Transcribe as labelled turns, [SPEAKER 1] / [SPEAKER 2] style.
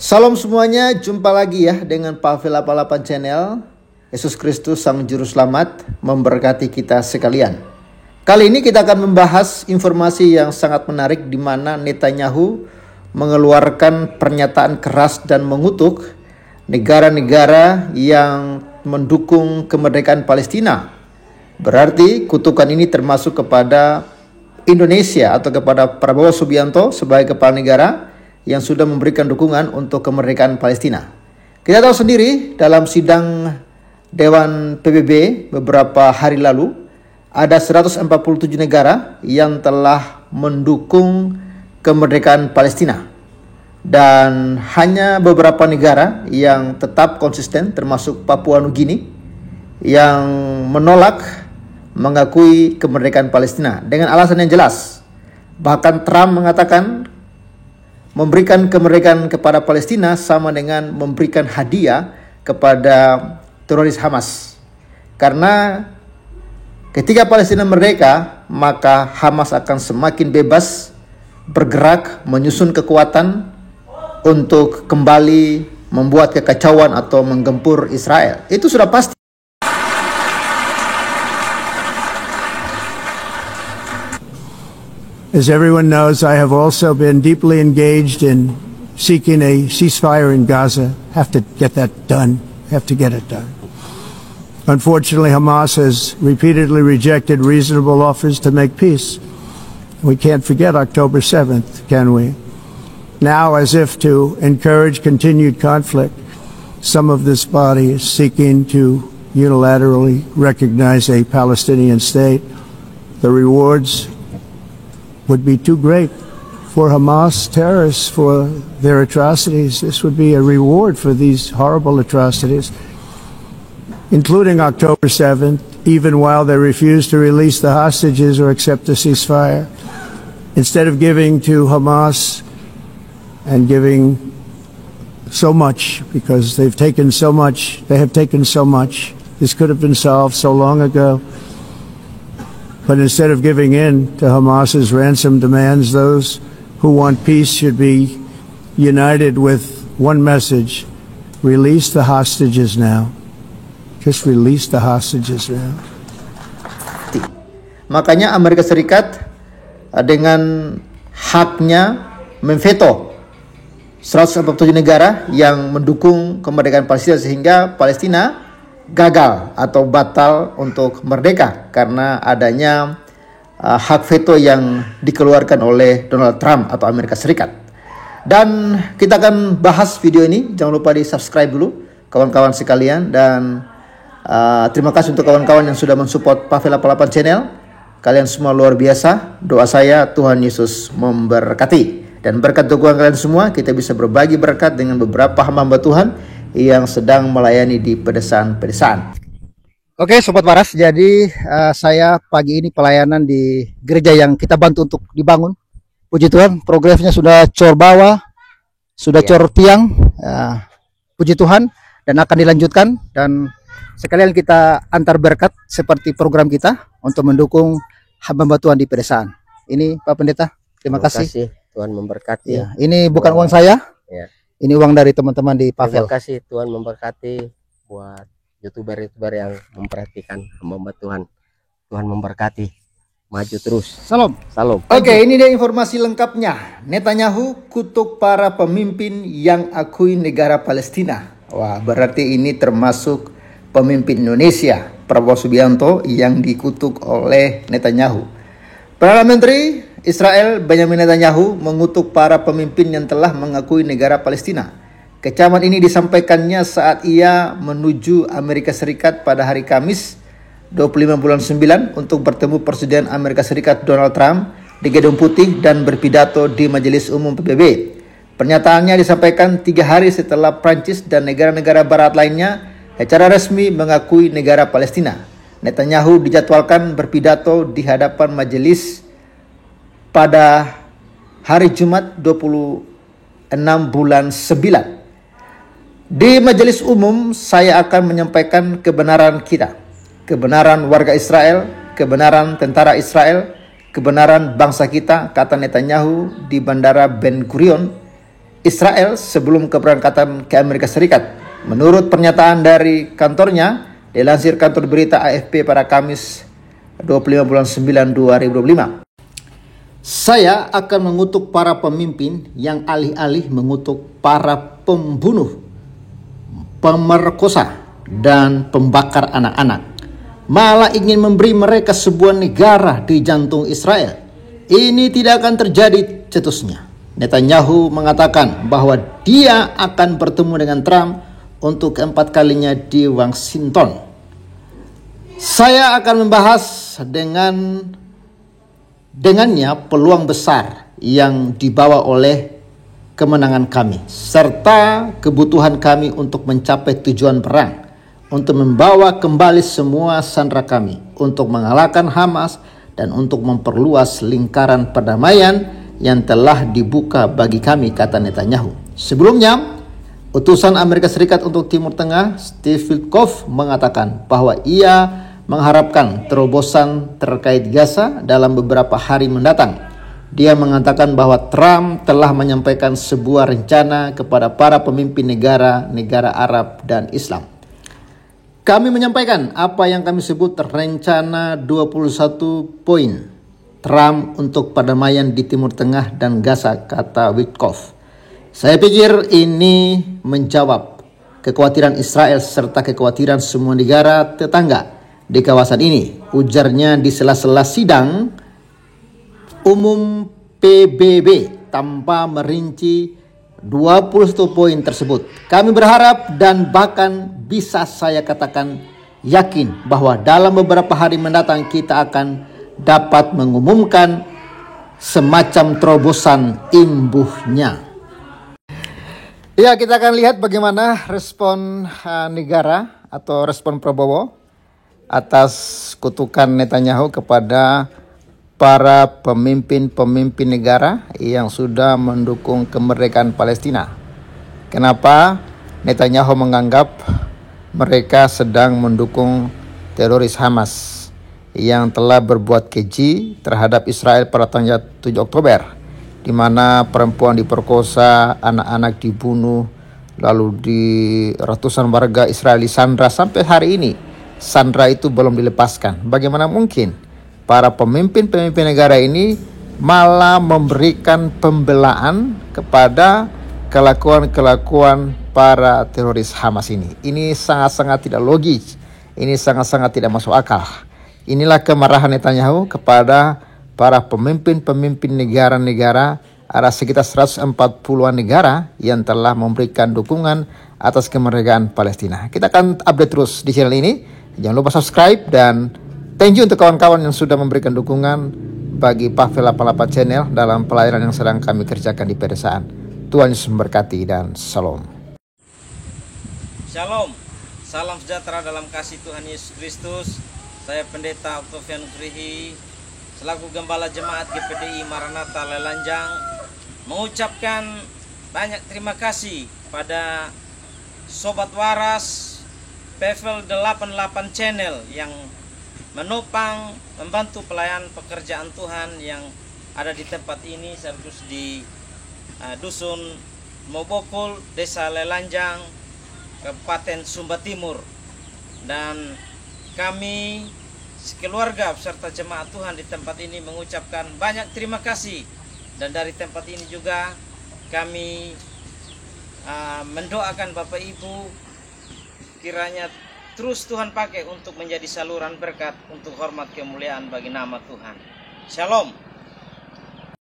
[SPEAKER 1] Salam semuanya, jumpa lagi ya dengan Pavel 88 Channel. Yesus Kristus Sang Juru Selamat memberkati kita sekalian. Kali ini kita akan membahas informasi yang sangat menarik di mana Netanyahu mengeluarkan pernyataan keras dan mengutuk negara-negara yang mendukung kemerdekaan Palestina. Berarti kutukan ini termasuk kepada Indonesia atau kepada Prabowo Subianto sebagai kepala negara yang sudah memberikan dukungan untuk kemerdekaan Palestina. Kita tahu sendiri dalam sidang Dewan PBB beberapa hari lalu ada 147 negara yang telah mendukung kemerdekaan Palestina. Dan hanya beberapa negara yang tetap konsisten termasuk Papua Nugini yang menolak mengakui kemerdekaan Palestina dengan alasan yang jelas. Bahkan Trump mengatakan memberikan kemerdekaan kepada Palestina sama dengan memberikan hadiah kepada teroris Hamas. Karena ketika Palestina merdeka, maka Hamas akan semakin bebas bergerak menyusun kekuatan untuk kembali membuat kekacauan atau menggempur Israel. Itu sudah pasti.
[SPEAKER 2] As everyone knows, I have also been deeply engaged in seeking a ceasefire in Gaza. Have to get that done. Have to get it done. Unfortunately, Hamas has repeatedly rejected reasonable offers to make peace. We can't forget October 7th, can we? Now, as if to encourage continued conflict, some of this body is seeking to unilaterally recognize a Palestinian state. The rewards would be too great for Hamas terrorists for their atrocities. This would be a reward for these horrible atrocities, including October 7th, even while they refuse to release the hostages or accept a ceasefire. Instead of giving to Hamas and giving so much, because they've taken so much, they have taken so much. This could have been solved so long ago. But instead of giving in to Hamas's ransom demands, those who want peace should be united with one message: release the hostages now. Just release the hostages now.
[SPEAKER 1] Makanya Amerika Serikat dengan haknya memveto 147 negara yang mendukung kemerdekaan Palestina sehingga Palestina gagal atau batal untuk merdeka karena adanya hak veto yang dikeluarkan oleh Donald Trump atau Amerika Serikat. Dan kita akan bahas video ini, jangan lupa di subscribe dulu kawan-kawan sekalian, dan terima kasih untuk kawan-kawan yang sudah mensupport Pavel 88 Channel. Kalian semua luar biasa. Doa saya Tuhan Yesus memberkati, dan berkat dukungan kalian semua kita bisa berbagi berkat dengan beberapa hamba Tuhan yang sedang melayani di pedesaan-pedesaan. Oke Sobat Waras, jadi saya pagi ini pelayanan di gereja yang kita bantu untuk dibangun. Puji Tuhan, progresnya sudah cor bawah, sudah cor tiang, puji Tuhan, dan akan dilanjutkan. Dan sekalian kita antar berkat seperti program kita untuk mendukung hamba Tuhan di pedesaan. Ini Pak Pendeta, terima kasih.
[SPEAKER 3] Tuhan memberkati.
[SPEAKER 1] Ya, ini bukan uang saya.
[SPEAKER 3] Ya.
[SPEAKER 1] Ini uang dari teman-teman di Pavel.
[SPEAKER 3] Terima kasih, Tuhan memberkati buat YouTuber-YouTuber yang memperhatikan hamba Tuhan. Tuhan memberkati. Maju terus.
[SPEAKER 1] Salam.
[SPEAKER 3] Salam.
[SPEAKER 1] Oke, ini dia informasi lengkapnya. Netanyahu kutuk para pemimpin yang akui negara Palestina. Wah, berarti ini termasuk pemimpin Indonesia, Prabowo Subianto, yang dikutuk oleh Netanyahu. Perdana Menteri Israel Benjamin Netanyahu mengutuk para pemimpin yang telah mengakui negara Palestina. Kecaman ini disampaikannya saat ia menuju Amerika Serikat pada hari Kamis 25 bulan 9 untuk bertemu Presiden Amerika Serikat Donald Trump di Gedung Putih dan berpidato di Majelis Umum PBB. Pernyataannya disampaikan 3 hari setelah Prancis dan negara-negara barat lainnya secara resmi mengakui negara Palestina. Netanyahu dijadwalkan berpidato di hadapan majelis pada hari Jumat 26 bulan 9. Di majelis umum saya akan menyampaikan kebenaran kita, kebenaran warga Israel, kebenaran tentara Israel, kebenaran bangsa kita, kata Netanyahu di Bandara Ben Gurion Israel sebelum keberangkatan ke Amerika Serikat. Menurut pernyataan dari kantornya, dilansir kantor berita AFP pada Kamis 25 bulan 9 2025. Saya akan mengutuk para pemimpin yang alih-alih mengutuk para pembunuh, pemerkosa, dan pembakar anak-anak, malah ingin memberi mereka sebuah negara di jantung Israel. Ini tidak akan terjadi, cetusnya. Netanyahu mengatakan bahwa dia akan bertemu dengan Trump untuk keempat kalinya di Washington. Saya akan membahas dengannya peluang besar yang dibawa oleh kemenangan kami, serta kebutuhan kami untuk mencapai tujuan perang, untuk membawa kembali semua sandera kami, untuk mengalahkan Hamas, dan untuk memperluas lingkaran perdamaian yang telah dibuka bagi kami, kata Netanyahu. Sebelumnya, utusan Amerika Serikat untuk Timur Tengah, Steve Witkoff, mengatakan bahwa ia mengharapkan terobosan terkait Gaza dalam beberapa hari mendatang. Dia mengatakan bahwa Trump telah menyampaikan sebuah rencana kepada para pemimpin negara-negara Arab dan Islam. Kami menyampaikan apa yang kami sebut rencana 21 poin Trump untuk perdamaian di Timur Tengah dan Gaza, kata Witkoff. Saya pikir ini menjawab kekhawatiran Israel serta kekhawatiran semua negara tetangga di kawasan ini, ujarnya di sela-sela sidang umum PBB tanpa merinci 21 poin tersebut. Kami berharap dan bahkan bisa saya katakan yakin bahwa dalam beberapa hari mendatang kita akan dapat mengumumkan semacam terobosan imbuhnya. Ya, kita akan lihat bagaimana respon negara atau respon Prabowo atas kutukan Netanyahu kepada para pemimpin negara yang sudah mendukung kemerdekaan Palestina. Kenapa Netanyahu menganggap mereka sedang mendukung teroris Hamas yang telah berbuat keji terhadap Israel pada tanggal 7 Oktober, di mana perempuan diperkosa, anak-anak dibunuh, lalu di ratusan warga Israel disandra sampai hari ini. Sandra itu belum dilepaskan. Bagaimana mungkin para pemimpin negara ini malah memberikan pembelaan kepada kelakuan para teroris Hamas ini? Ini sangat-sangat tidak logis. Ini sangat-sangat tidak masuk akal. Inilah kemarahan Netanyahu kepada para pemimpin negara-negara, ada sekitar 140-an negara yang telah memberikan dukungan atas kemerdekaan Palestina. Kita akan update terus di channel ini. Jangan lupa subscribe, dan thank you untuk kawan-kawan yang sudah memberikan dukungan bagi Pavel 88 Channel dalam pelayanan yang sedang kami kerjakan di pedesaan. Tuhan Yesus memberkati dan shalom.
[SPEAKER 4] Shalom, salam sejahtera dalam kasih Tuhan Yesus Kristus. Saya Pendeta Octavian Krihi, selaku Gembala Jemaat GPDI Maranatha Lelanjang, mengucapkan banyak terima kasih pada Sobat Waras Pavel 88 Channel yang menopang, membantu pelayan pekerjaan Tuhan yang ada di tempat ini, sekaligus di Dusun Mobokul, Desa Lelanjang, Kabupaten Sumba Timur. Dan kami sekeluarga beserta jemaat Tuhan di tempat ini mengucapkan banyak terima kasih. Dan dari tempat ini juga kami mendoakan Bapak Ibu kiranya terus Tuhan pakai untuk menjadi saluran berkat untuk hormat kemuliaan bagi nama Tuhan. Shalom.